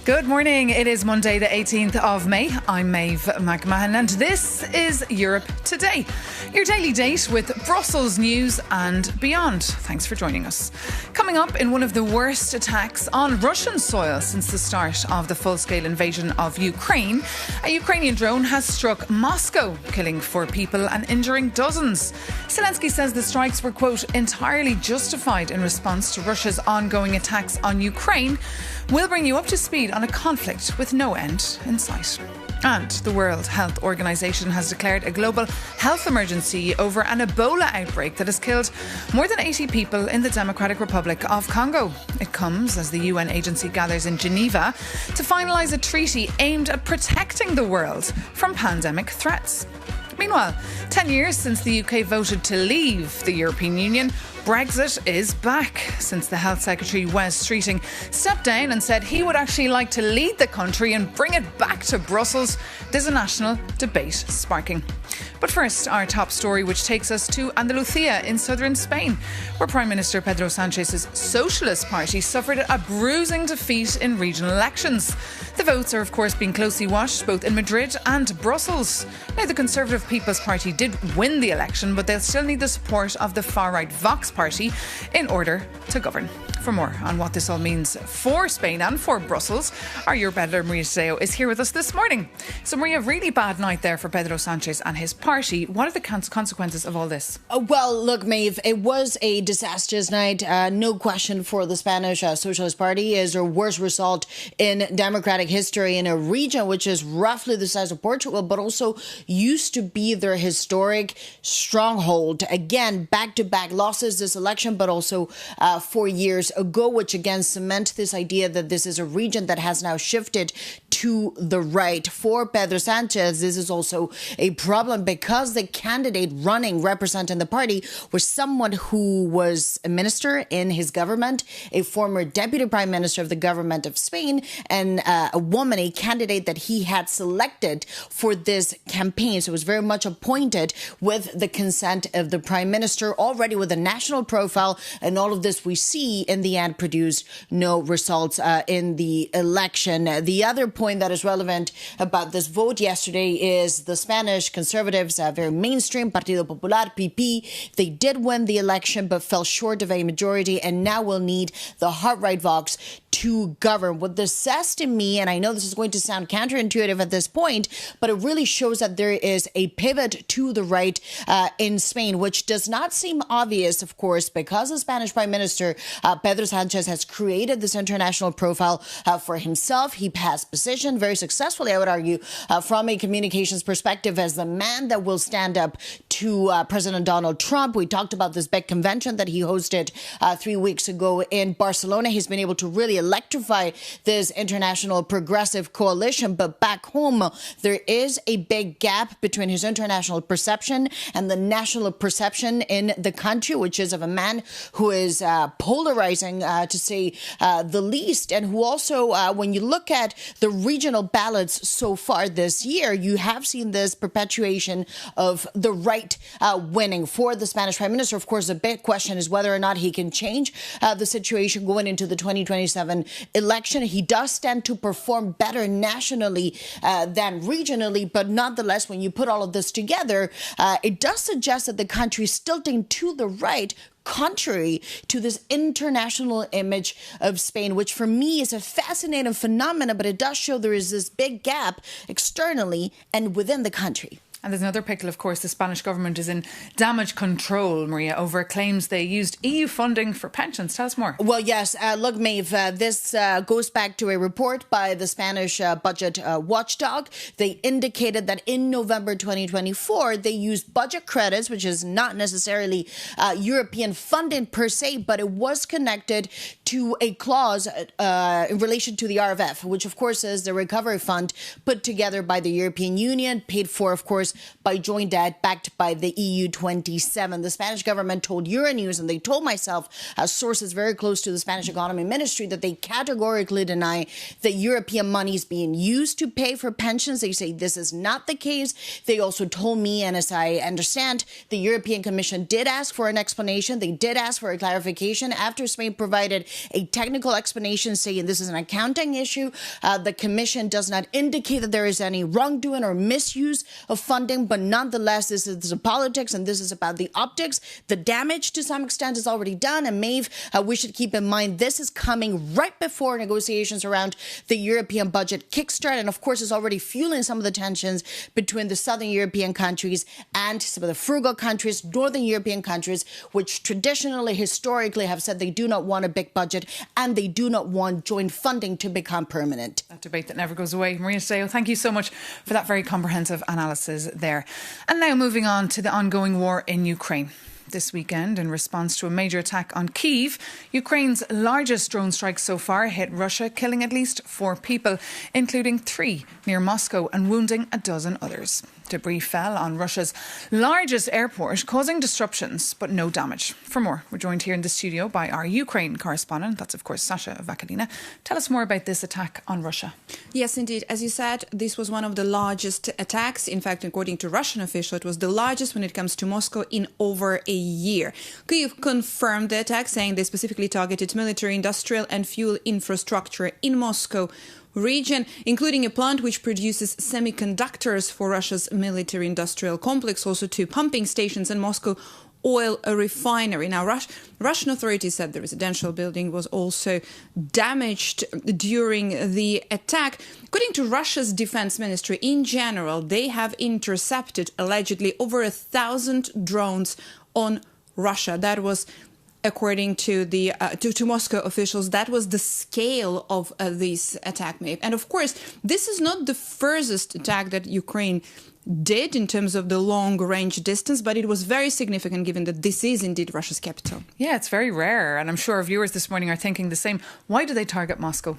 Good morning. It is Monday, the 18th of May. I'm Maeve McMahon, and this is Europe Today, your daily date with Brussels news and beyond. Thanks for joining us. Coming up, in one of the worst attacks on Russian soil since the start of the full-scale invasion of Ukraine, a Ukrainian drone has struck Moscow, killing 4 people and injuring dozens. Zelensky says the strikes were, quote, entirely justified in response to Russia's ongoing attacks on Ukraine. We'll bring you up to speed on a conflict with no end in sight. And the World Health Organization has declared a global health emergency over an Ebola outbreak that has killed more than 80 people in the Democratic Republic of Congo. It comes as the UN agency gathers in Geneva to finalise a treaty aimed at protecting the world from pandemic threats. Meanwhile, 10 years since the UK voted to leave the European Union, Brexit is back since the Health Secretary Wes Streeting stepped down and said he would actually like to lead the country and bring it back to Brussels. There's a national debate sparking. But first, our top story, which takes us to Andalusia in southern Spain, where Prime Minister Pedro Sánchez's Socialist Party suffered a bruising defeat in regional elections. The votes are, of course, being closely watched both in Madrid and Brussels. Now, the Conservative People's Party did win the election, but they'll still need the support of the far-right Vox Party in order to govern. For more on what this all means for Spain and for Brussels, our Europe editor Maria Tadeo is here with us this morning. So Maria, really bad night there for Pedro Sánchez and his party. What are the consequences of all this? Well, look, Maeve, it was a disastrous night. No question for the Spanish Socialist Party. Is their worst result in democratic history in a region which is roughly the size of Portugal, but also used to be their historic stronghold. Again, back-to-back losses this election, but also 4 years ago, which again cement this idea that this is a region that has now shifted to the right. For Pedro Sánchez, this is also a problem because the candidate representing the party was someone who was a minister in his government, a former deputy prime minister of the government of Spain, and a woman, a candidate that he had selected for this campaign. So it was very much appointed with the consent of the prime minister, already with a national profile, and all of this we see in the end produced no results in the election. The other point that is relevant about this vote yesterday is the Spanish Conservatives, very mainstream, Partido Popular, PP. They did win the election but fell short of a majority and now will need the hard-right Vox to govern. What this says to me, and I know this is going to sound counterintuitive at this point, but it really shows that there is a pivot to the right in Spain, which does not seem obvious, of course, because the Spanish Prime Minister, Pedro Sánchez, has created this international profile for himself. He has positioned very successfully, I would argue, from a communications perspective as the man that will stand up to President Donald Trump. We talked about this big convention that he hosted 3 weeks ago in Barcelona. He's been able to really electrify this international progressive coalition. But back home, there is a big gap between his international perception and the national perception in the country, which is of a man who is polarizing, to say the least, and who also, when you look at the regional ballots so far this year, you have seen this perpetuation of the right winning for the Spanish Prime Minister. Of course, the big question is whether or not he can change the situation going into the 2027 election. He does tend to perform better nationally than regionally, but nonetheless, when you put all of this together, it does suggest that the country is tilting to the right, contrary to this international image of Spain, which for me is a fascinating phenomenon, but it does show there is this big gap externally and within the country. And there's another pickle, of course. The Spanish government is in damage control, Maria, over claims they used EU funding for pensions. Tell us more. Well, yes. Look, Maeve, this goes back to a report by the Spanish budget watchdog. They indicated that in November 2024, they used budget credits, which is not necessarily European funding per se, but it was connected to a clause in relation to the RFF, which, of course, is the recovery fund put together by the European Union, paid for, of course, by joint debt backed by the EU 27. The Spanish government told Euronews, and they told myself, as sources very close to the Spanish Economy Ministry, that they categorically deny that European money is being used to pay for pensions. They say this is not the case. They also told me, and as I understand, the European Commission did ask for an explanation. They did ask for a clarification after Spain provided a technical explanation saying this is an accounting issue. The Commission does not indicate that there is any wrongdoing or misuse of funding, but nonetheless, this is the politics and this is about the optics. The damage to some extent is already done. And Maeve, we should keep in mind this is coming right before negotiations around the European budget kickstart. And of course, it's already fueling some of the tensions between the southern European countries and some of the frugal countries, northern European countries, which traditionally, historically have said they do not want a big budget and they do not want joint funding to become permanent. That debate that never goes away. Maria Tadeo, thank you so much for that very comprehensive analysis there. And now moving on to the ongoing war in Ukraine. This weekend, in response to a major attack on Kyiv, Ukraine's largest drone strike so far hit Russia, killing at least 4 people, including 3 near Moscow and wounding a dozen others. Debris fell on Russia's largest airport, causing disruptions, but no damage. For more, we're joined here in the studio by our Ukraine correspondent. That's, of course, Sasha Vakalina. Tell us more about this attack on Russia. Yes, indeed. As you said, this was one of the largest attacks. In fact, according to Russian officials, it was the largest when it comes to Moscow in over a year. Kyiv confirmed the attack, saying they specifically targeted military, industrial and fuel infrastructure in Moscow region, including a plant which produces semiconductors for Russia's military-industrial complex, also 2 pumping stations and Moscow oil refinery. Now, Russian authorities said the residential building was also damaged during the attack. According to Russia's defense ministry, in general, they have intercepted allegedly over 1,000 drones on Russia. That was, according to the to Moscow officials, that was the scale of this attack, Maeve. And of course, this is not the furthest attack that Ukraine did in terms of the long-range distance, but it was very significant given that this is indeed Russia's capital. Yeah, it's very rare, and I'm sure our viewers this morning are thinking the same. Why do they target Moscow?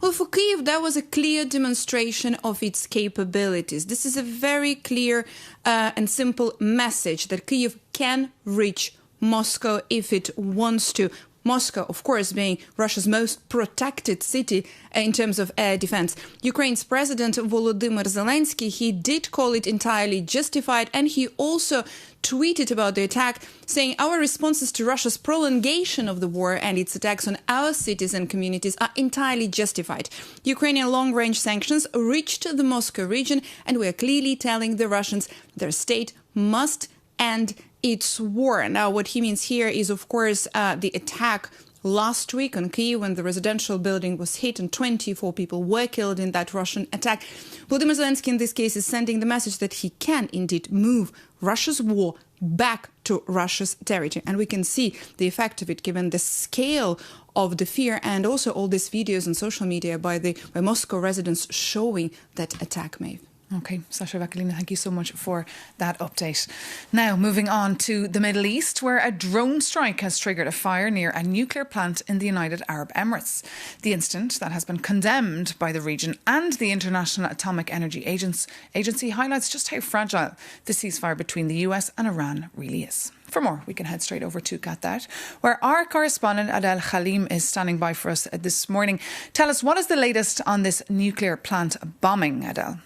Well, for Kyiv, that was a clear demonstration of its capabilities. This is a very clear and simple message that Kyiv can reach Moscow if it wants to. Moscow, of course, being Russia's most protected city in terms of air defense. Ukraine's President Volodymyr Zelensky, he did call it entirely justified, and he also tweeted about the attack, saying our responses to Russia's prolongation of the war and its attacks on our cities and communities are entirely justified. Ukrainian long-range sanctions reached the Moscow region, and we are clearly telling the Russians their state must end its war. Now, what he means here is, of course, the attack last week on Kyiv when the residential building was hit and 24 people were killed in that Russian attack. Volodymyr Zelensky, in this case, is sending the message that he can indeed move Russia's war back to Russia's territory. And we can see the effect of it given the scale of the fear and also all these videos on social media by Moscow residents showing that attack, Maeve. OK, Sasha Vakalina, thank you so much for that update. Now, moving on to the Middle East, where a drone strike has triggered a fire near a nuclear plant in the United Arab Emirates. The incident that has been condemned by the region and the International Atomic Energy Agency highlights just how fragile the ceasefire between the US and Iran really is. For more, we can head straight over to Qatar, where our correspondent Adel Khalim is standing by for us this morning. Tell us, what is the latest on this nuclear plant bombing, Adel?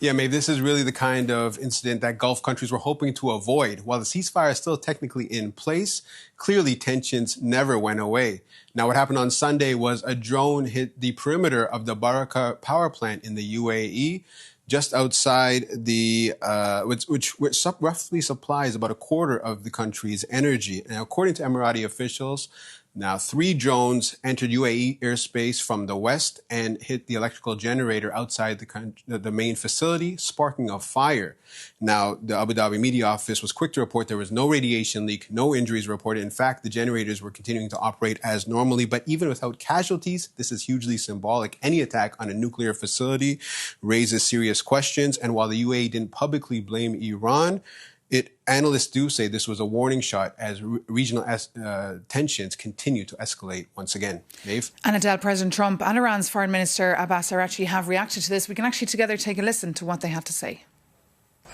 Yeah, Maeve, this is really the kind of incident that Gulf countries were hoping to avoid. While the ceasefire is still technically in place, clearly tensions never went away. Now, what happened on Sunday was a drone hit the perimeter of the Varapalo power plant in the UAE, just outside the, which roughly supplies about a quarter of the country's energy. And according to Emirati officials, now 3 drones entered UAE airspace from the west and hit the electrical generator outside the main facility, sparking a fire. Now, the Abu Dhabi media office was quick to report there was no radiation leak, no injuries reported. In fact, the generators were continuing to operate as normally. But even without casualties, this is hugely symbolic. Any attack on a nuclear facility raises serious questions. And while the UAE didn't publicly blame Iran, Analysts do say this was a warning shot as regional tensions continue to escalate once again. Maeve? And Adele, President Trump and Iran's Foreign Minister Abbas Araghchi have reacted to this. We can actually together take a listen to what they have to say.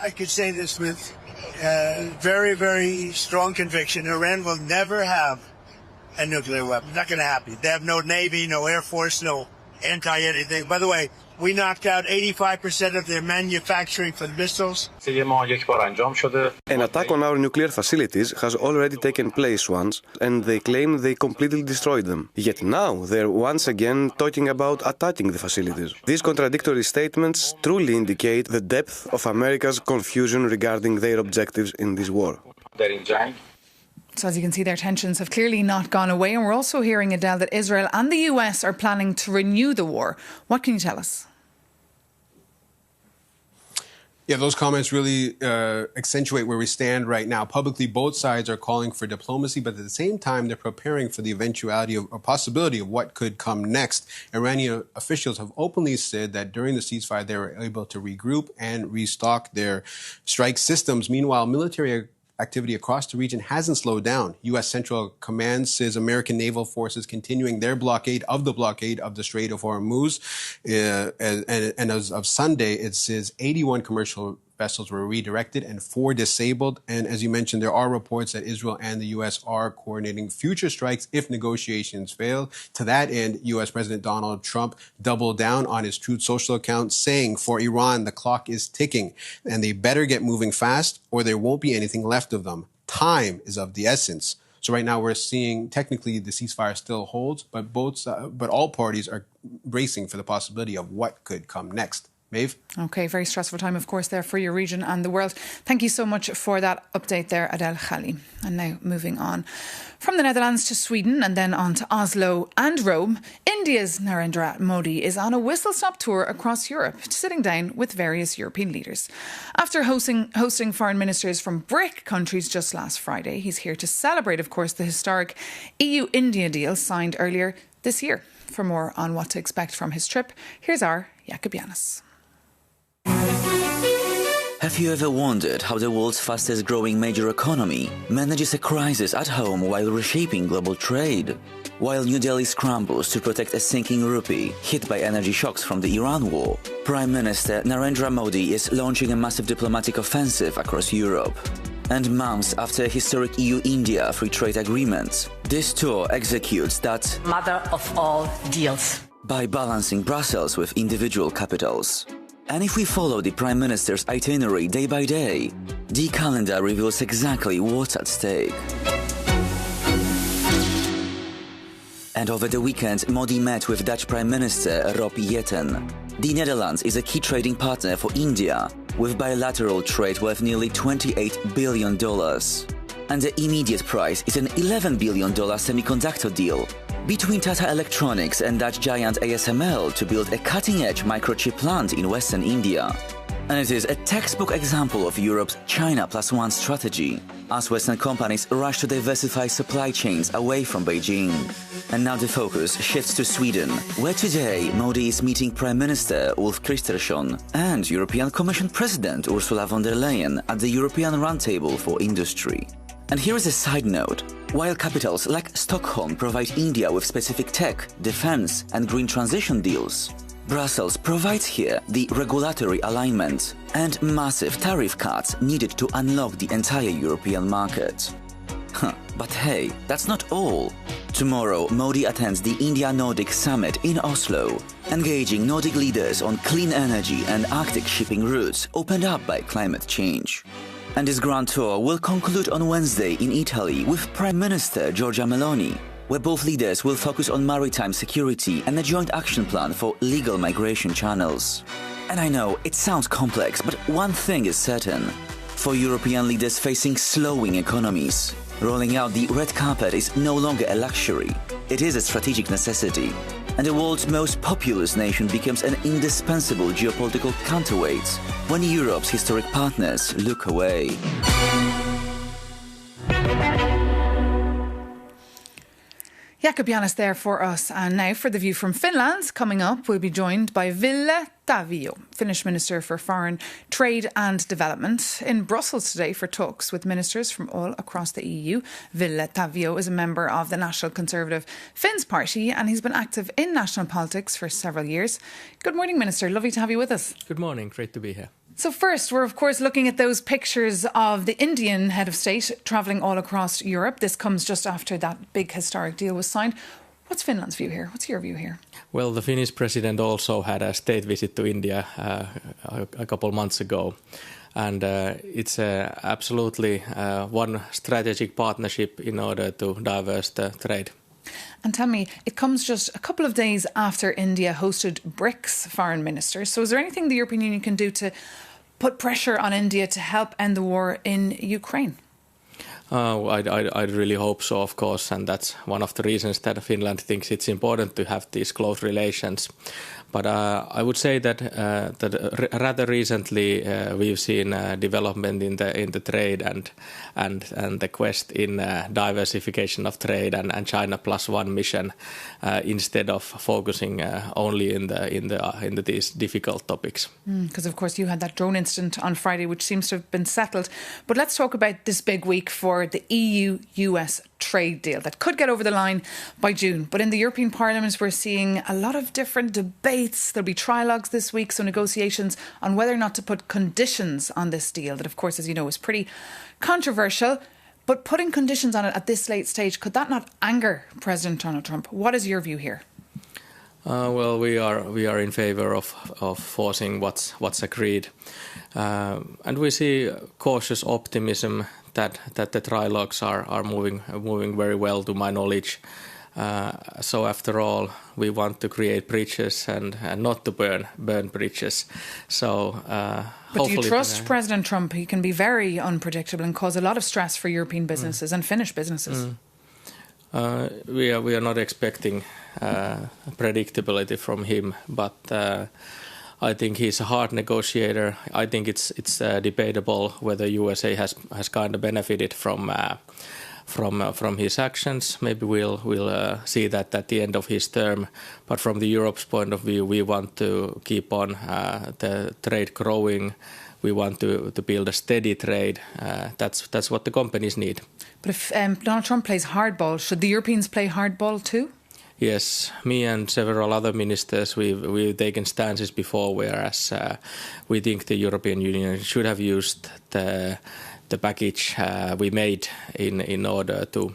I could say this with very, very strong conviction. Iran will never have a nuclear weapon. Not going to happen. They have no Navy, no Air Force, no anti-anything. By the way, we knocked out 85% of their manufacturing for the missiles. An attack on our nuclear facilities has already taken place once, and they claim they completely destroyed them. Yet now they're once again talking about attacking the facilities. These contradictory statements truly indicate the depth of America's confusion regarding their objectives in this war. So as you can see, their tensions have clearly not gone away. And we're also hearing, Adele, that Israel and the US are planning to renew the war. What can you tell us? Yeah, those comments really accentuate where we stand right now. Publicly, both sides are calling for diplomacy, but at the same time, they're preparing for the eventuality of a possibility of what could come next. Iranian officials have openly said that during the ceasefire, they were able to regroup and restock their strike systems. Meanwhile, military activity across the region hasn't slowed down. U.S. Central Command says American naval forces continuing their blockade of the Strait of Hormuz. And as of Sunday, it says 81 commercial vessels were redirected and 4 disabled. And as you mentioned, there are reports that Israel and the U.S. are coordinating future strikes if negotiations fail. To that end, U.S. President Donald Trump doubled down on his Truth Social account, saying for Iran, the clock is ticking and they better get moving fast or there won't be anything left of them. Time is of the essence. So right now we're seeing technically the ceasefire still holds, but all parties are bracing for the possibility of what could come next. Maeve? OK, very stressful time, of course, there for your region and the world. Thank you so much for that update there, Adele Khali. And now moving on. From the Netherlands to Sweden and then on to Oslo and Rome, India's Narendra Modi is on a whistle-stop tour across Europe, sitting down with various European leaders. After hosting foreign ministers from BRIC countries just last Friday, he's here to celebrate, of course, the historic EU-India deal signed earlier this year. For more on what to expect from his trip, here's our Jakob Janis. Have you ever wondered how the world's fastest growing major economy manages a crisis at home while reshaping global trade? While New Delhi scrambles to protect a sinking rupee hit by energy shocks from the Iran war, Prime Minister Narendra Modi is launching a massive diplomatic offensive across Europe. And months after a historic EU-India free trade agreement, this tour executes that mother of all deals by balancing Brussels with individual capitals. And if we follow the Prime Minister's itinerary day by day, the calendar reveals exactly what's at stake. And over the weekend, Modi met with Dutch Prime Minister Rob Jetten. The Netherlands is a key trading partner for India, with bilateral trade worth nearly $28 billion. And the immediate prize is an $11 billion semiconductor deal between Tata Electronics and Dutch giant ASML to build a cutting-edge microchip plant in western India. And it is a textbook example of Europe's China plus one strategy, as Western companies rush to diversify supply chains away from Beijing. And now the focus shifts to Sweden, where today Modi is meeting Prime Minister Ulf Kristersson and European Commission President Ursula von der Leyen at the European Roundtable for Industry. And here is a side note. While capitals like Stockholm provide India with specific tech, defense and green transition deals, Brussels provides here the regulatory alignment and massive tariff cuts needed to unlock the entire European market. But hey, that's not all. Tomorrow, Modi attends the India-Nordic Summit in Oslo, engaging Nordic leaders on clean energy and Arctic shipping routes opened up by climate change. And this grand tour will conclude on Wednesday in Italy with Prime Minister Giorgia Meloni, where both leaders will focus on maritime security and a joint action plan for legal migration channels. And I know, it sounds complex, but one thing is certain. For European leaders facing slowing economies, rolling out the red carpet is no longer a luxury. It is a strategic necessity. And the world's most populous nation becomes an indispensable geopolitical counterweight when Europe's historic partners look away. Jakob Janis there for us. And now for the view from Finland. Coming up, we'll be joined by Ville Tavio, Finnish Minister for Foreign Trade and Development, in Brussels today for talks with ministers from all across the EU. Ville Tavio is a member of the National Conservative Finns Party and he's been active in national politics for several years. Good morning, Minister. Lovely to have you with us. Good morning. Great to be here. So first, we're of course looking at those pictures of the Indian head of state travelling all across Europe. This comes just after that big historic deal was signed. What's Finland's view here? What's your view here? Well, the Finnish president also had a state visit to India a couple months ago. And it's absolutely one strategic partnership in order to diverse the trade. And tell me, it comes just a couple of days after India hosted BRICS foreign ministers. So is there anything the European Union can do to put pressure on India to help end the war in Ukraine? I'd really hope so, of course, and that's one of the reasons that Finland thinks it's important to have these close relations. But I would say that rather recently we've seen development in the trade and the quest in diversification of trade and China +1 mission instead of focusing only in these difficult topics. Because of course you had that drone incident on Friday, which seems to have been settled. But let's talk about this big week for the EU-US trade deal that could get over the line by June. But in the European Parliament, we're seeing a lot of different debates. There'll be trilogues this week, so negotiations on whether or not to put conditions on this deal that, of course, as you know, is pretty controversial. But putting conditions on it at this late stage, could that not anger President Donald Trump? What is your view here? Well, we are in favour of forcing what's agreed, and we see cautious optimism that the trilogues are moving very well, to my knowledge. So after all, we want to create bridges and not to burn bridges. So but do you trust President Trump? He can be very unpredictable and cause a lot of stress for European businesses and Finnish businesses. We are not expecting predictability from him, but I think he's a hard negotiator. I think it's debatable whether USA has kind of benefited from his actions. Maybe we'll see that at the end of his term. But from the Europe's point of view, we want to keep on the trade growing. We want to build a steady trade. That's what the companies need. But if Donald Trump plays hardball, should the Europeans play hardball too? Yes, me and several other ministers, we've taken stances before, whereas we think the European Union should have used the package we made in order to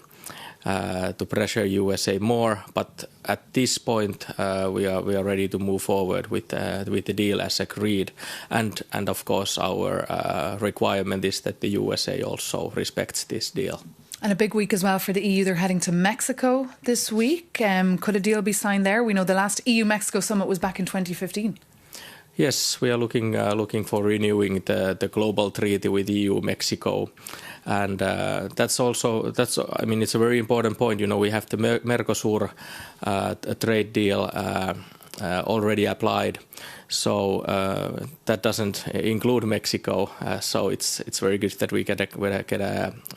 pressure USA more. But at this point, we are ready to move forward with the deal as agreed, and of course our requirement is that the USA also respects this deal. And a big week as well for the EU. They're heading to Mexico this week. Could a deal be signed there? We know the last EU-Mexico summit was back in 2015. Yes, we are looking for renewing the global treaty with EU-Mexico. And that's it's a very important point. You know, we have the Mercosur trade deal already applied. So that doesn't include Mexico. So it's very good that we get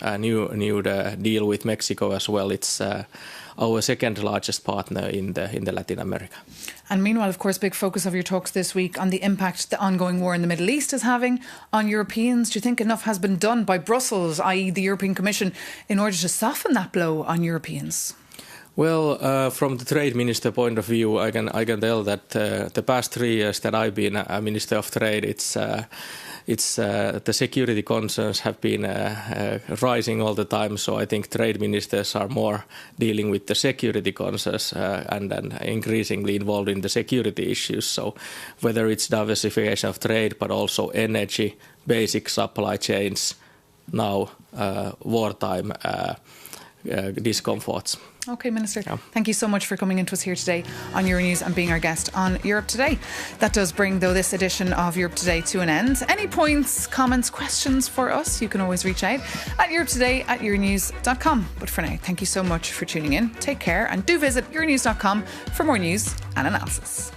a new deal with Mexico as well. It's our second largest partner in the Latin America. And meanwhile, of course, big focus of your talks this week on the impact the ongoing war in the Middle East is having on Europeans. Do you think enough has been done by Brussels, i.e. the European Commission, in order to soften that blow on Europeans? Well, from the trade minister point of view, I can tell that the past 3 years that I've been a minister of trade, it's the security concerns have been rising all the time. So I think trade ministers are more dealing with the security concerns and increasingly involved in the security issues. So whether it's diversification of trade, but also energy, basic supply chains, now wartime discomforts. OK, Minister, thank you so much for coming into us here today on Euronews and being our guest on Europe Today. That does bring, though, this edition of Europe Today to an end. Any points, comments, questions for us, you can always reach out at europetoday@euronews.com. But for now, thank you so much for tuning in. Take care and do visit euronews.com for more news and analysis.